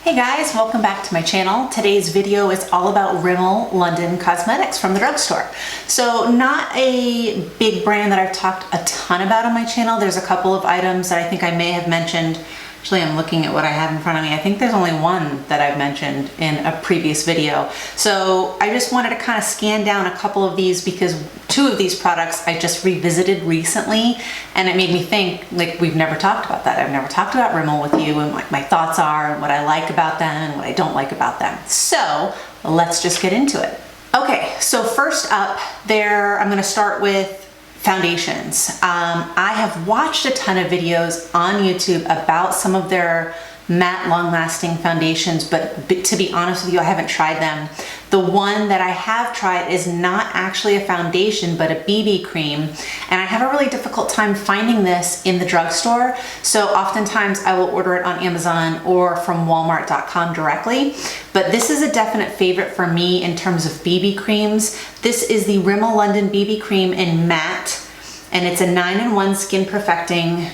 Hey guys, welcome back to my channel. Today's video is all about Rimmel London Cosmetics from the drugstore. So not a big brand that I've talked a ton about on my channel. There's a couple of items that I think I may have mentioned. Actually, I'm looking at what I have in front of me. I think there's only one that I've mentioned in a previous video. So I just wanted to kind of scan down a couple of these because two of these products I just revisited recently, and it made me think, like, we've never talked about that. I've never talked about Rimmel with you and what my thoughts are and what I like about them and what I don't like about them. So let's just get into it. Okay, so first up there, I'm gonna start with foundations. I have watched a ton of videos on YouTube about some of their matte long-lasting foundations, but to be honest with you, I haven't tried them. The one that I have tried is not actually a foundation, but a BB cream, and I have a really difficult time finding this in the drugstore, so oftentimes I will order it on Amazon or from Walmart.com directly, but this is a definite favorite for me in terms of BB creams. This is the Rimmel London BB cream in matte, and it's a 9-in-1 skin perfecting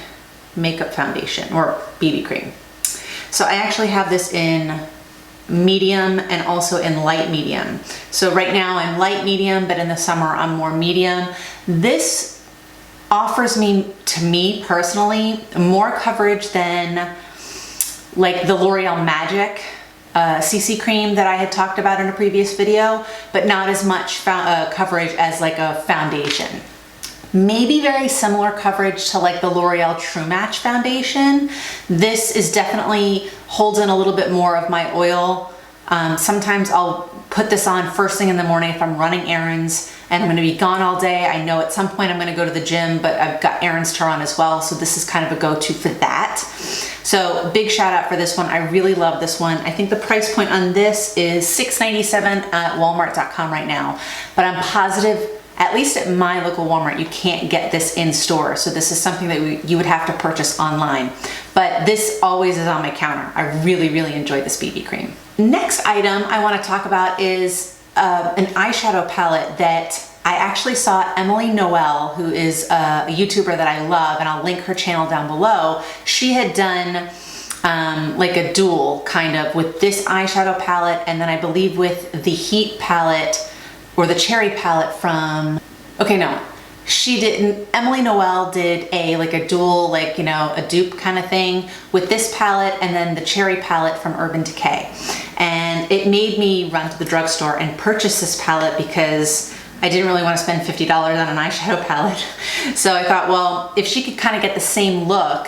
makeup foundation or BB cream. So I actually have this in medium and also in light medium. So right now I'm light medium, but in the summer I'm more medium. This offers me, to me personally, more coverage than like the L'Oreal Magic CC cream that I had talked about in a previous video, but not as much coverage as like a foundation. Maybe very similar coverage to like the L'Oreal True Match foundation. This is definitely holds in a little bit more of my oil. Sometimes I'll put this on first thing in the morning if I'm running errands and I'm gonna be gone all day. I know at some point I'm gonna go to the gym, but I've got errands to run as well, so this is kind of a go-to for that. So big shout out for this one. I really love this one. I think the price point on this is $6.97 at Walmart.com right now, but I'm positive at least at my local Walmart, you can't get this in store. So this is something that you would have to purchase online. But this always is on my counter. I really, really enjoy this BB cream. Next item I wanna talk about is an eyeshadow palette that I actually saw Emily Noel, who is a YouTuber that I love, and I'll link her channel down below. She had done like a duel kind of with this eyeshadow palette, and then I believe with the Heat palette, or the cherry palette from, okay, no, she didn't, Emily Noel did like a dual, like, you know, a dupe kind of thing with this palette and then the cherry palette from Urban Decay. And it made me run to the drugstore and purchase this palette because I didn't really want to spend $50 on an eyeshadow palette. So I thought, well, if she could kind of get the same look,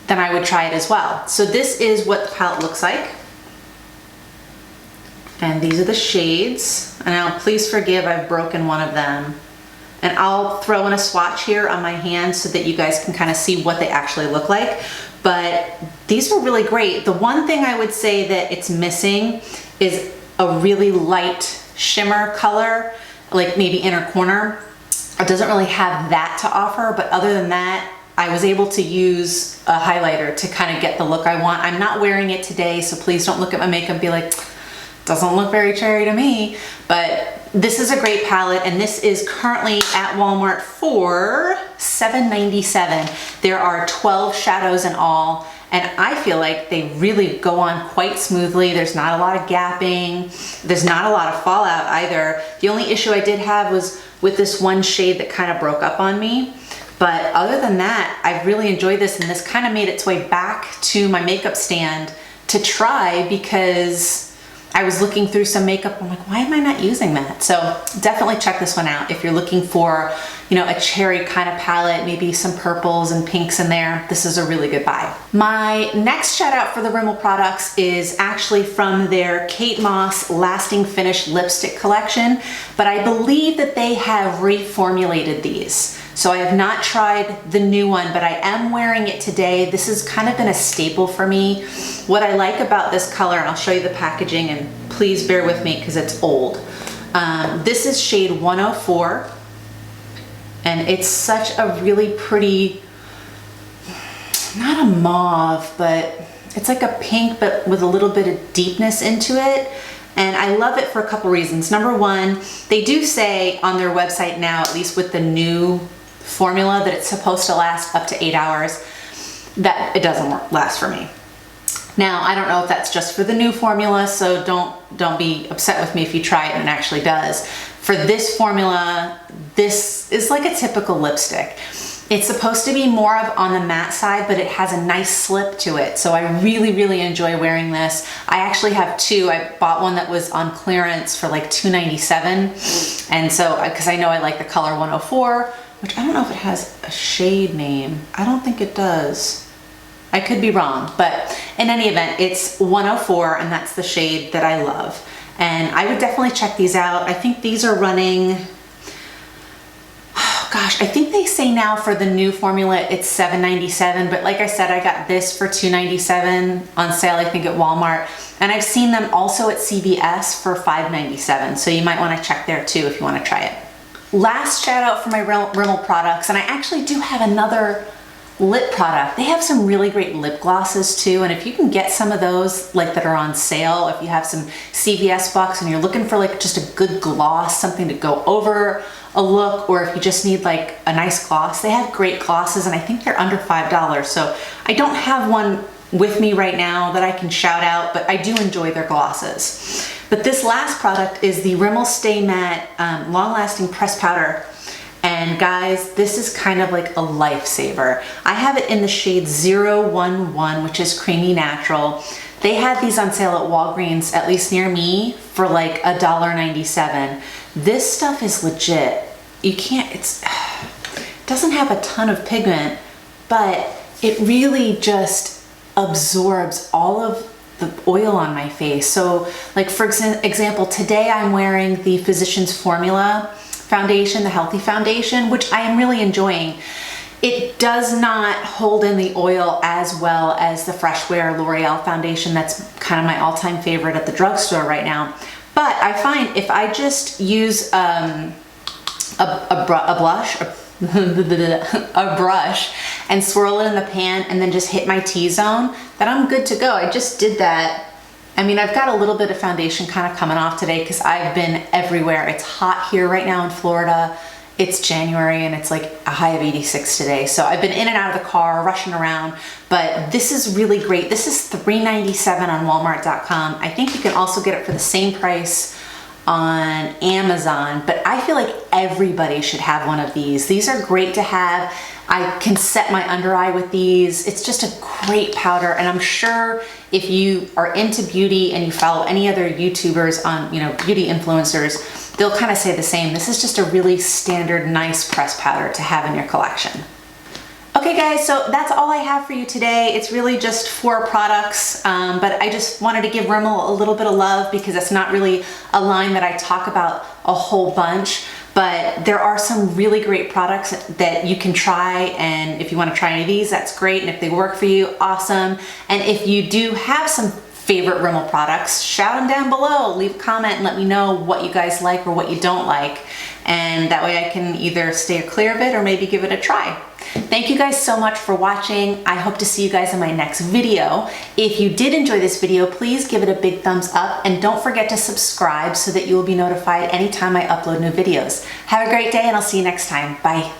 then I would try it as well. So this is what the palette looks like. And these are the shades. And now please forgive, I've broken one of them. And I'll throw in a swatch here on my hand so that you guys can kind of see what they actually look like. But these are really great. The one thing I would say that it's missing is a really light shimmer color, like maybe inner corner. It doesn't really have that to offer, but other than that, I was able to use a highlighter to kind of get the look I want. I'm not wearing it today, so please don't look at my makeup and be like, doesn't look very cherry to me, but this is a great palette, and this is currently at Walmart for $7.97. There are 12 shadows in all, and I feel like they really go on quite smoothly. There's not a lot of gapping. There's not a lot of fallout either. The only issue I did have was with this one shade that kind of broke up on me. But other than that, I really enjoyed this, and this kind of made its way back to my makeup stand to try because I was looking through some makeup. I'm like, why am I not using that? So definitely check this one out if you're looking for, you know, a cherry kind of palette, maybe some purples and pinks in there. This is a really good buy. My next shout out for the Rimmel products is actually from their Kate Moss Lasting Finish Lipstick collection, but I believe that they have reformulated these. So I have not tried the new one, but I am wearing it today. This has kind of been a staple for me. What I like about this color, and I'll show you the packaging, and please bear with me because it's old. This is shade 104, and it's such a really pretty, not a mauve, but it's like a pink, but with a little bit of deepness into it. And I love it for a couple reasons. Number one, they do say on their website now, at least with the new formula, that it's supposed to last up to 8 hours. That it doesn't last for me. Now, I don't know if that's just for the new formula, so don't be upset with me if you try it and it actually does. For this formula, this is like a typical lipstick. It's supposed to be more of on the matte side, but it has a nice slip to it. So I really, really enjoy wearing this. I actually have two. I bought one that was on clearance for like $2.97. And so, because I know I like the color 104, which I don't know if it has a shade name. I don't think it does. I could be wrong, but in any event, it's 104 and that's the shade that I love. And I would definitely check these out. I think these are running, oh gosh, I think they say now for the new formula it's $7.97, but like I said, I got this for $2.97 on sale, I think at Walmart. And I've seen them also at CVS for $5.97, so you might want to check there too if you want to try it. Last shout out for my Rimmel products, and I actually do have another lip product. They have some really great lip glosses too, and if you can get some of those like that are on sale, if you have some CVS bucks and you're looking for like just a good gloss, something to go over a look, or if you just need like a nice gloss, they have great glosses and I think they're under $5. So I don't have one with me right now that I can shout out, but I do enjoy their glosses. But this last product is the Rimmel Stay Matte long-lasting pressed powder. And guys, this is kind of like a lifesaver. I have it in the shade 011, which is creamy natural. They had these on sale at Walgreens, at least near me, for like $1.97. This stuff is legit. You can't, it doesn't have a ton of pigment, but it really just absorbs all of the oil on my face. So like for example, today I'm wearing the Physicians Formula foundation, the Healthy Foundation, which I am really enjoying. It does not hold in the oil as well as the Fresh Wear L'Oreal foundation. That's kind of my all-time favorite at the drugstore right now. But I find if I just use a brush and swirl it in the pan and then just hit my T-zone, that I'm good to go. I just did that. I mean, I've got a little bit of foundation kind of coming off today because I've been everywhere. It's hot here right now in Florida. It's January and it's like a high of 86 today. So I've been in and out of the car, rushing around, but this is really great. This is $3.97 on Walmart.com. I think you can also get it for the same price on Amazon, but I feel like everybody should have one of these. These are great to have. I can set my under eye with these. It's just a great powder, and I'm sure if you are into beauty and you follow any other YouTubers on, beauty influencers, they'll kind of say the same. This is just a really standard, nice pressed powder to have in your collection. Okay guys, so that's all I have for you today. It's really just 4 products, but I just wanted to give Rimmel a little bit of love because it's not really a line that I talk about a whole bunch, but there are some really great products that you can try, and if you want to try any of these, that's great, and if they work for you, awesome. And if you do have some favorite Rimmel products, shout them down below, leave a comment and let me know what you guys like or what you don't like, and that way I can either stay clear of it or maybe give it a try. Thank you guys so much for watching. I hope to see you guys in my next video. If you did enjoy this video, please give it a big thumbs up and don't forget to subscribe so that you will be notified anytime I upload new videos. Have a great day and I'll see you next time. Bye.